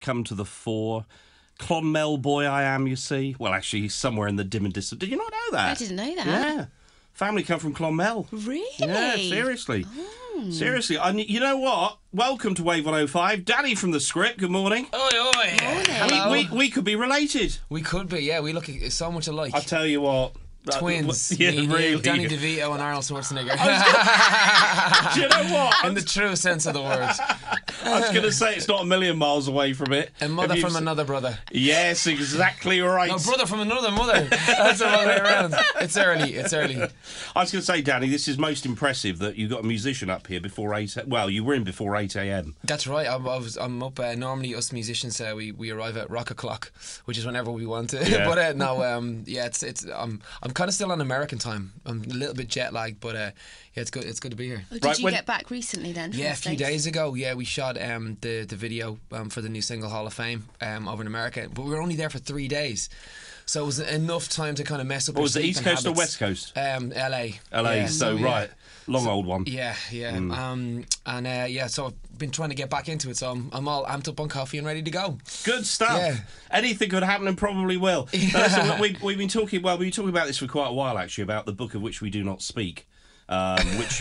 come to the fore. Clonmel boy I am, you see. Well, actually, he's somewhere in the dim and distant. Did you not know that? I didn't know that. Yeah. Family come from Clonmel. Really? Yeah, seriously. Seriously. And you know what? Welcome to Wave 105. Danny from The Script, good morning. Oi, oi. Morning. We could be related. We could be, yeah. We look so much alike. I tell you what. Twins. Yeah, me, really. Danny DeVito and Arnold Schwarzenegger. Do you know what? In the true sense of the word. I was going to say it's not a million miles away from it. A mother from another brother. Yes, exactly right. No, brother from another mother. That's the wrong way around. It's early. I was going to say, Danny, this is most impressive that you got a musician up here before 8. Well, you were in before 8 a.m. That's right. I'm up. Normally, us musicians, we arrive at rock o'clock, which is whenever we want to. Yeah. But I'm kind of still on American time. I'm a little bit jet lagged, but yeah, it's good. It's good to be here. Oh, did you get back recently then? Yeah, a few days ago. Yeah, we shot the video for the new single Hall of Fame over in America, but we were only there for 3 days. So it was enough time to kind of mess up. Was it East Coast or West Coast? LA. LA. Yeah, so right, long old one. Yeah. So I've been trying to get back into it. So I'm all amped up on coffee and ready to go. Good stuff. Yeah. Anything could happen and probably will. Now, listen, we've been talking. Well, we've been talking about this for quite a while actually, about the book of which we do not speak.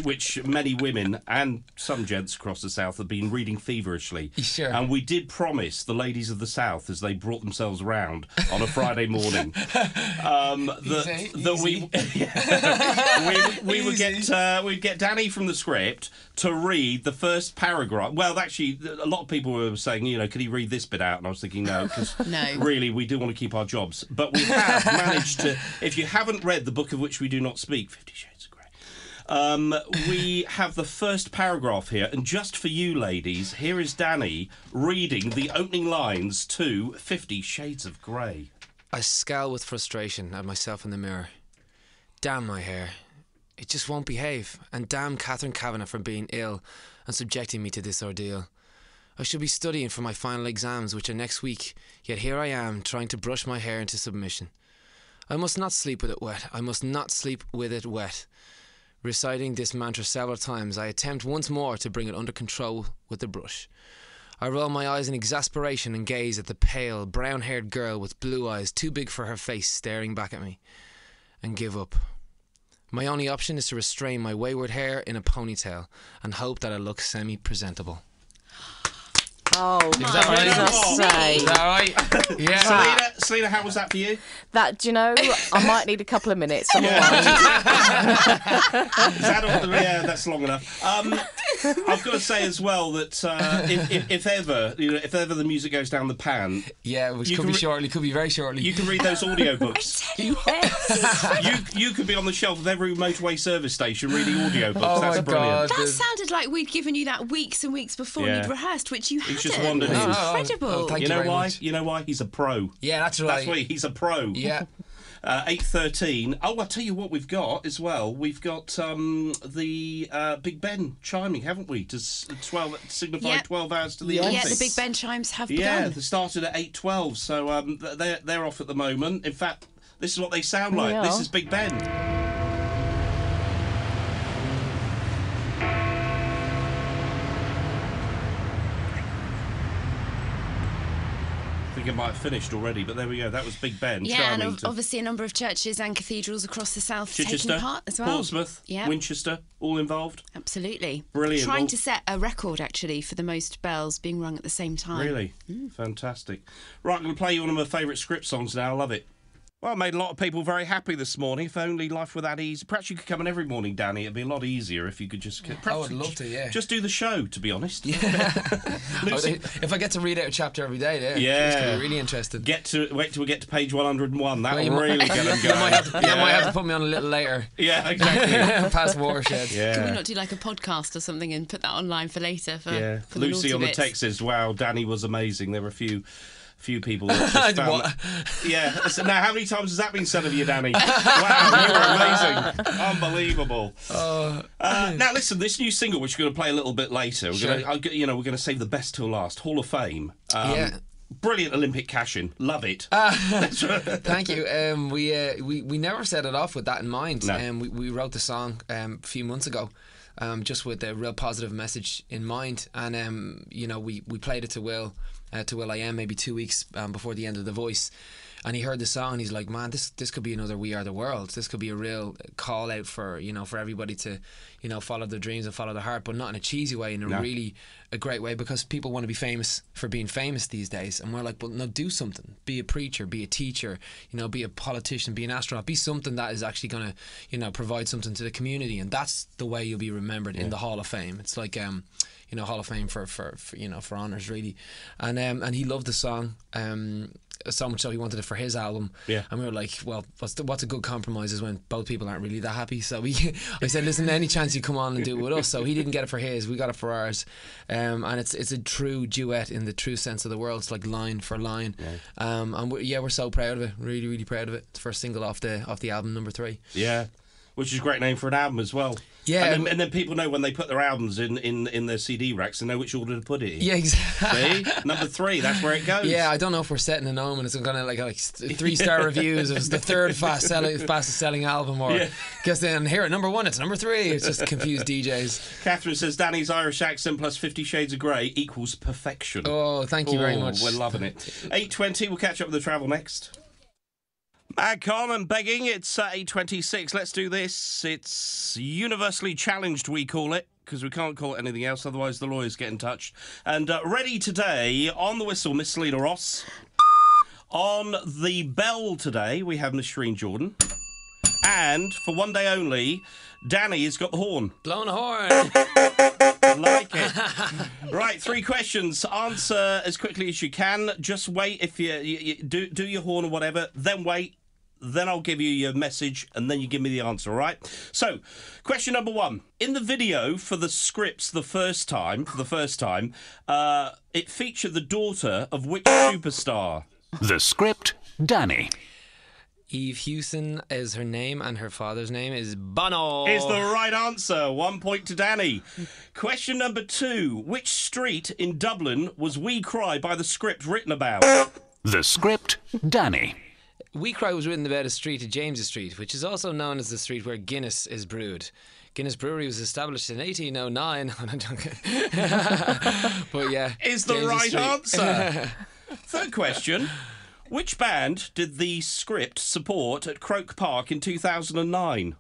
Which many women and some gents across the South have been reading feverishly. Sure. And we did promise the ladies of the South, as they brought themselves round on a Friday morning, that we'd get Danny from The Script to read the first paragraph. Well, actually, a lot of people were saying, could he read this bit out? And I was thinking, no, because really, we do want to keep our jobs. But we have managed to. If you haven't read the book of which we do not speak, 50 Shades of Grey. We have the first paragraph here, and just for you ladies, here is Danny reading the opening lines to 50 Shades of Grey. I scowl with frustration at myself in the mirror. Damn my hair. It just won't behave, and damn Catherine Kavanagh for being ill and subjecting me to this ordeal. I should be studying for my final exams, which are next week, yet here I am trying to brush my hair into submission. I must not sleep with it wet. I must not sleep with it wet. Reciting this mantra several times, I attempt once more to bring it under control with the brush. I roll my eyes in exasperation and gaze at the pale, brown-haired girl with blue eyes too big for her face staring back at me, and give up. My only option is to restrain my wayward hair in a ponytail and hope that I look semi-presentable. Oh, Is that right? Jesus sake. Is that right? Yeah. Selena, how was that for you? That, do you know, I might need a couple of minutes. I'm all right. Yeah, that's long enough. I've got to say as well that if ever the music goes down the pan, Yeah, which could be shortly, could be very shortly. you can read those audiobooks. You could be on the shelf of every motorway service station reading audiobooks. Oh That's my brilliant. God. That sounded like we'd given you that weeks and weeks before Yeah. you'd rehearsed, which you hadn't. just wandered in. Incredible. Oh, thank You you know very why? much. You know why? He's a pro. Yeah, that's right. That's why he's a pro. Yeah. 8:13. Oh, I'll tell you what we've got as well. We've got the Big Ben chiming, haven't we? To signify 12 hours to the Yeah, Olympics. the Big Ben chimes have Yeah, begun. they started at 8:12, so they're off at the moment. In fact, this is what they sound like. Yeah. This is Big Ben. I think it might have finished already, but there we go. That was Big Ben Yeah, chiming and to obviously a number of churches and cathedrals across the south taking Chichester, part as well. Portsmouth, Yeah. Winchester, all involved. Absolutely. Brilliant. Trying Well- to set a record, actually, for the most bells being rung at the same time. Really? Fantastic. Right, I'm going to play you one of my favourite Script songs now. I love it. Well, it made a lot of people very happy this morning. If only life were that easy. Perhaps you could come in every morning, Danny. It'd be a lot easier if you could just... I would love to, yeah. Just do the show, to be honest. Lucy, if I get to read out a chapter every day, it's going to be really interesting. Wait till we get to page 101. That'll Well, really get them You going. might have to put me on a little later. Yeah, exactly. Past Watershed. Yeah. Can we not do like a podcast or something and put that online for later? For Yeah. for the Lucy naughty on the bits? text says, wow, Danny was amazing. There were a few people that just found What? Yeah. So now, how many times has that been said of you, Danny? Wow, you were amazing. Unbelievable. Now, listen, this new single, which we're going to play a little bit later, we're going to save the best till last. Hall of Fame. Yeah. Brilliant Olympic cash-in. Love it. Thank you. We never set it off with that in mind. No. We wrote the song a few months ago, just with a real positive message in mind, and we played it to Will. to will.i.am maybe 2 weeks before the end of The Voice. And he heard the song and he's like, man, this could be another We Are the World. This could be a real call out for, for everybody to, follow their dreams and follow their heart, but not in a cheesy way, in a really a great way, because people want to be famous for being famous these days. And we're like, well, no, do something. Be a preacher, be a teacher, be a politician, be an astronaut, be something that is actually going to, provide something to the community. And that's the way you'll be remembered in the Hall of Fame. It's like, Hall of Fame for honours, really. And he loved the song. So much so he wanted it for his album. Yeah. And we were like, well, what's a good compromise is when both people aren't really that happy. So I said, listen, any chance you come on and do it with us. So he didn't get it for his, we got it for ours. And it's a true duet in the true sense of the word. It's like line for line. Yeah. And we're so proud of it. Really, really proud of it. It's the first single off the album, number 3. Yeah. Which is a great name for an album as well. Yeah, and then people know when they put their albums in their CD racks, they know which order to put it in. Yeah, exactly. See, number 3, that's where it goes. Yeah, I don't know if we're setting a norm and it's going to like 3-star reviews. It was the third fastest selling album, or guess then here at number 1, it's number 3. It's just confused DJs. Catherine says Danny's Irish accent plus 50 Shades of Grey equals perfection. Oh, thank you very much. We're loving it. 8:20. We'll catch up with the travel next. Mad Con and Begging, it's 8:26. Let's do this. It's universally challenged, we call it, because we can't call it anything else, otherwise the lawyers get in touch. And ready today, on the whistle, Miss Selena Ross. On the bell today, we have Miss Shireen Jordan. And, for one day only, Danny has got the horn. Blown a horn. Like it. Right, 3 questions. Answer as quickly as you can. Just wait. If you do your horn or whatever, then wait. Then I'll give you your message, and then you give me the answer, all right? So, question number 1. In the video for the scripts for the first time, it featured the daughter of which superstar? The script, Danny. Eve Hewson is her name, and her father's name is Bono. Is the right answer. 1 point to Danny. Question number 2. Which street in Dublin was We Cry by the script written about? The script, Danny. We Cry was written about a street at James's Street, which is also known as the street where Guinness is brewed. Guinness Brewery was established in 1809. But yeah. Is the right answer. 3rd question. Which band did the script support at Croke Park in 2009?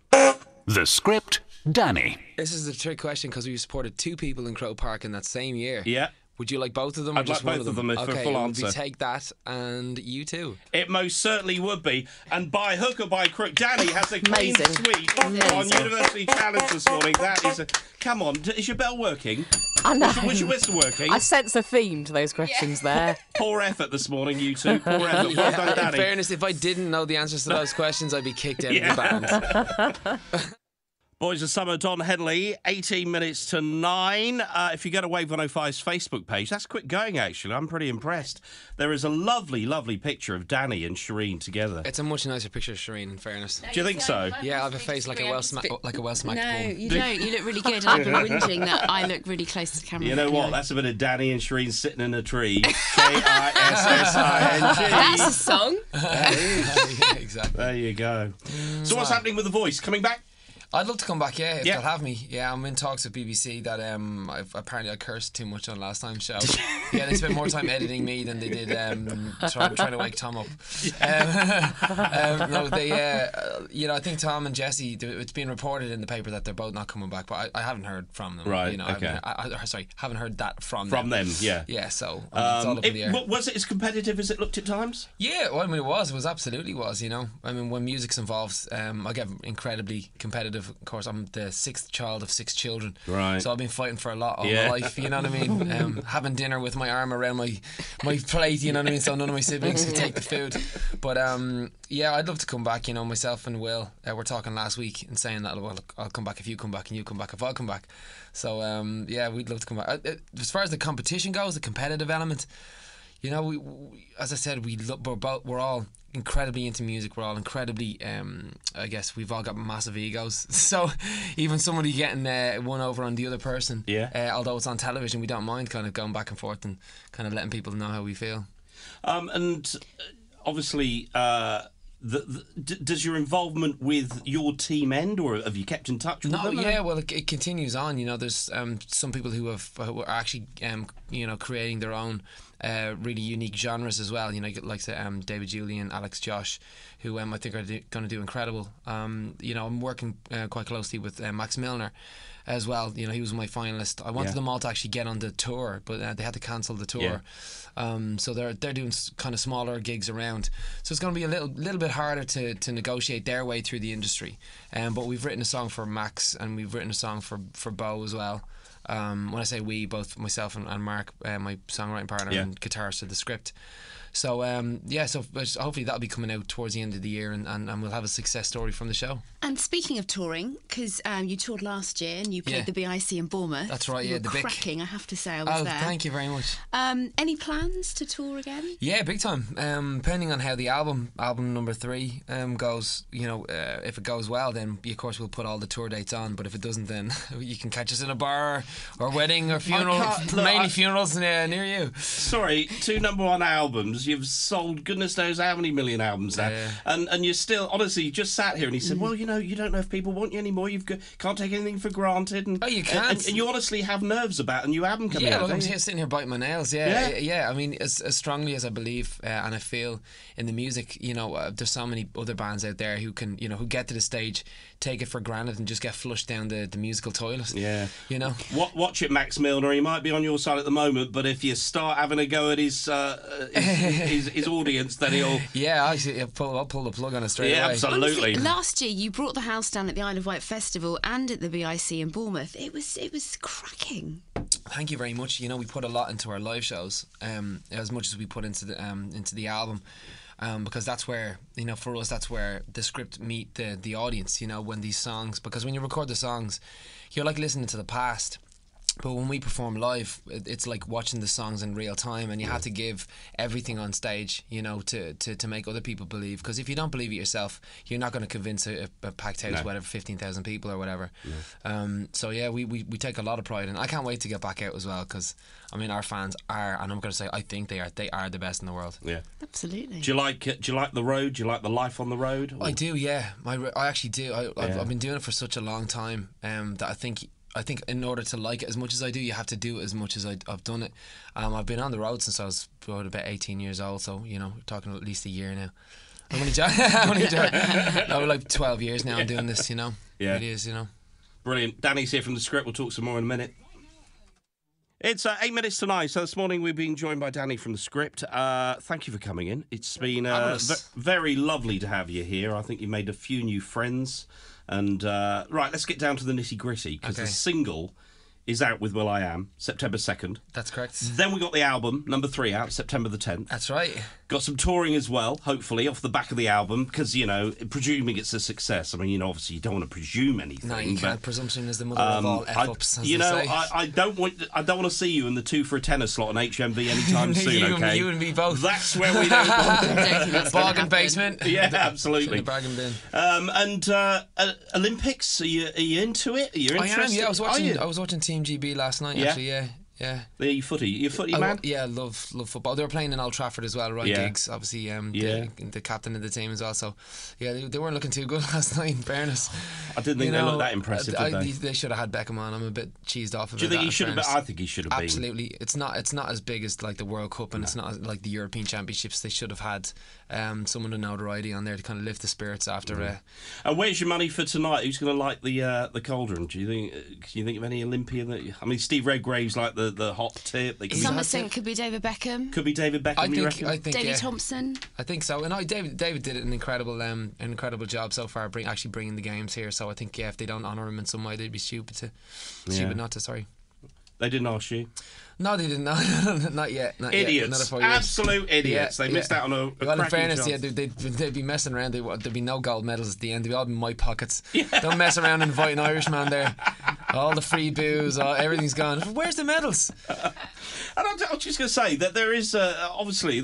The script, Danny. This is a trick question because we supported 2 people in Croke Park in that same year. Yeah. Would you like both of them? I'd or just like one both of them for okay, full answer. We take that, and you too. It most certainly would be. And by hook or by crook, Danny has a clean Amazing. sweep on University Challenge this morning. That is a... Come on, is your bell working? I know. Was your whistle working? I sense a theme to those questions there. Poor effort this morning, you two. Poor effort. Well done, Danny. In fairness, if I didn't know the answers to those questions, I'd be kicked out of the band. Boys of Summer, Don Henley, 18 minutes to 9. If you go to Wave 105's Facebook page, that's quick going, actually. I'm pretty impressed. There is a lovely, lovely picture of Danny and Shireen together. It's a much nicer picture of Shireen, in fairness. Do you think so? Yeah, I have a face like a well-smacked No, bull. you don't. You look really good. I've been whinging that I look really close to the camera. You know what? That's a bit of Danny and Shireen sitting in a tree. K-I-S-S-I-N-G. That's a song. Yeah, exactly. There you go. So what's happening with The Voice? Coming back? I'd love to come back, if they'll have me. Yeah, I'm in talks with BBC that apparently I cursed too much on last time's show. Yeah, they spent more time editing me than they did trying to wake Tom up. No, they, I think Tom and Jesse, it's been reported in the paper that they're both not coming back, but I haven't heard from them. Right, you know, okay. haven't heard that from them. From them, yeah. Yeah, so it's all up in the air. Was it as competitive as it looked at times? Yeah, well, I mean, it was absolutely, you know. I mean, when music's involved, I get incredibly competitive. Of course, I'm the 6th child of 6 children, right? So I've been fighting for a lot all my life. You know what I mean? Having dinner with my arm around my plate. You know what I mean? So none of my siblings can take the food. But yeah, I'd love to come back. You know, myself and Will were talking last week and saying that, well, I'll come back if you come back, and you come back if I'll come back. So yeah, we'd love to come back. As far as the competition goes, the competitive element, you know, we as I said, we're all incredibly into music. We're all incredibly, I guess we've all got massive egos. So even somebody getting one over on the other person, although it's on television, we don't mind kind of going back and forth and kind of letting people know how we feel. And obviously, does your involvement with your team end, or have you kept in touch with them? Yeah, well, it continues on. You know, there's some people who are actually, creating their own really unique genres as well. You know, like David Julian, Alex Josh, who I think are going to do incredible. You know, I'm working quite closely with Max Milner as well. You know, he was my finalist. I wanted them all to actually get on the tour, but they had to cancel the tour. So they're doing kind of smaller gigs around. So it's going to be a little bit harder to negotiate their way through the industry. But we've written a song for Max, and we've written a song for Bo as well. When I say we, both myself and Mark, my songwriting partner and guitarist of the script. So so hopefully that'll be coming out towards the end of the year, and we'll have a success story from the show. And speaking of touring, because you toured last year and you played the BIC in Bournemouth. That's right, you the were cracking, I have to say. I was there. Thank you very much. Any plans to tour again? Yeah, big time. Depending on how the album number 3 goes, you know, if it goes well, then of course we'll put all the tour dates on. But if it doesn't, then you can catch us in a bar or wedding or funeral, mainly funerals near you. Sorry, 2 #1 albums. You've sold goodness knows how many million albums now, and you're still, honestly, you just sat here and he said, well, you know, you don't know if people want you anymore. Can't take anything for granted. And, you can't. And you honestly have nerves about a new album coming out. I'm sitting here biting my nails. I mean, as strongly as I believe and I feel in the music, you know, there's so many other bands out there who can, you know, who get to the stage, take it for granted and just get flushed down the musical toilet. Yeah. You know? Watch it, Max Milner. He might be on your side at the moment, but if you start having a go at his audience, then he'll... Yeah, I'll pull the plug on it straight away. Absolutely. Honestly, last year you brought the house down at the Isle of Wight Festival and at the BIC in Bournemouth. It was cracking. Thank you very much. You know, we put a lot into our live shows, as much as we put into the album. Because that's where, you know, for us, that's where the script meet the audience, you know, when these songs, because when you record the songs, you're like listening to the past. But when we perform live, it's like watching the songs in real time, and you have to give everything on stage, you know, to make other people believe. Because if you don't believe it yourself, you're not going to convince a packed house, whatever, 15,000 people or whatever. So yeah, we take a lot of pride in. I can't wait to get back out as well, because I mean, our fans are, and I'm going to say, I think they are the best in the world. Yeah, absolutely. Do you like the road? Do you like the life on the road? Or? I do. Yeah, I actually do. I've been doing it for such a long time that I think in order to like it as much as I do, you have to do it as much as I've done it. I've been on the road since I was about 18 years old, so, you know, we're talking at least a year now. I'm only joking. No, like 12 years now I'm doing this, you know. Yeah. It is, you know. Brilliant. Danny's here from The Script. We'll talk some more in a minute. It's 8 minutes to 9, so this morning we've been joined by Danny from The Script. Thank you for coming in. It's been very lovely to have you here. I think you made a few new friends. And right, let's get down to the nitty gritty, because the single is out with Will I Am, September 2nd. That's correct. Then we got the album, number 3, out September the 10th. That's right. Got some touring as well, hopefully, off the back of the album, because, you know, presuming it's a success. I mean, you know, obviously you don't want to presume anything. No, you can't. Presumption is the mother of all F-ups, you know, I don't want to see you in the 2 for a tenner slot on HMV anytime soon, okay? You and me both. That's where we don't want bargain basement. Yeah, absolutely. Bargain bin. And Olympics, are you into it? Are you interested? I am, yeah. I was watching Team GB last night, actually, yeah. You footy man? Yeah, love football. They were playing in Old Trafford as well, Roy Giggs, obviously the captain of the team as well. So yeah, they weren't looking too good last night, in fairness. I didn't think they looked that impressive, did they? They should have had Beckham on. I'm a bit cheesed off of it. Do you think he should have been? I think he should have been. Absolutely. It's not as big as like the World Cup, and it's not like the European Championships. They should have had someone of notoriety on there to kind of lift the spirits after. And where's your money for tonight? Who's going to light the cauldron? Do you think of any Olympian that? I mean, Steve Redgrave's like the hot tip. Some are saying it could be David Beckham. Could be David Beckham. I think Davy Thompson. I think so. And David did an incredible job so far, bringing the games here. So I think if they don't honour him in some way, they'd be stupid not to. Sorry. They didn't ask you. No, they didn't. Not yet. Idiots. Another 4 years. Absolute idiots. They missed out on a well, in fairness, chance. they'd be messing around. There'd be no gold medals at the end. They'd be all in my pockets. Yeah. Don't mess around inviting Irishman there. All the free booze, everything's gone. Where's the medals? And I was just going to say that there is obviously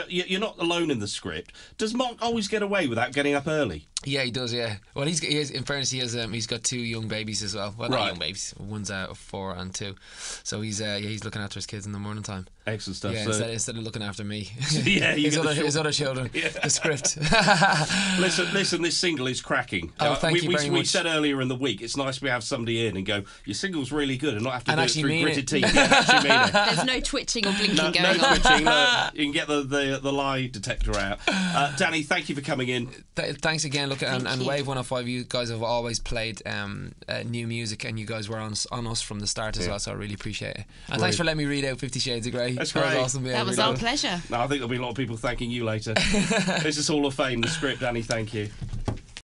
you're not alone in the script. Does Mark always get away without getting up early? Yeah, he does. Yeah. Well, he has, in fairness, he's got 2 young babies as well. Well, not young babies. One's 4 and 2. So he's looking after his kids in the morning time. Excellent stuff. Yeah, instead of looking after me. Yeah, his other children. Yeah. The script. Listen, this single is cracking. Oh, thank you very much. We said earlier in the week, it's nice to have somebody in and go, your single's really good, and not have to do it through gritted teeth. Yeah, actually mean it. There's no twitching or blinking going on. No twitching. You can get the lie detector out. Danny, thank you for coming in. Thanks again. Look, and Wave 105, you guys have always played new music, and you guys were on us from the start as well, so I really appreciate it. And thanks for letting me read out 50 Shades of Grey. That's great. That was awesome. That was our pleasure. No, I think there'll be a lot of people thanking you later. This is Hall of Fame, The Script. Danny, thank you.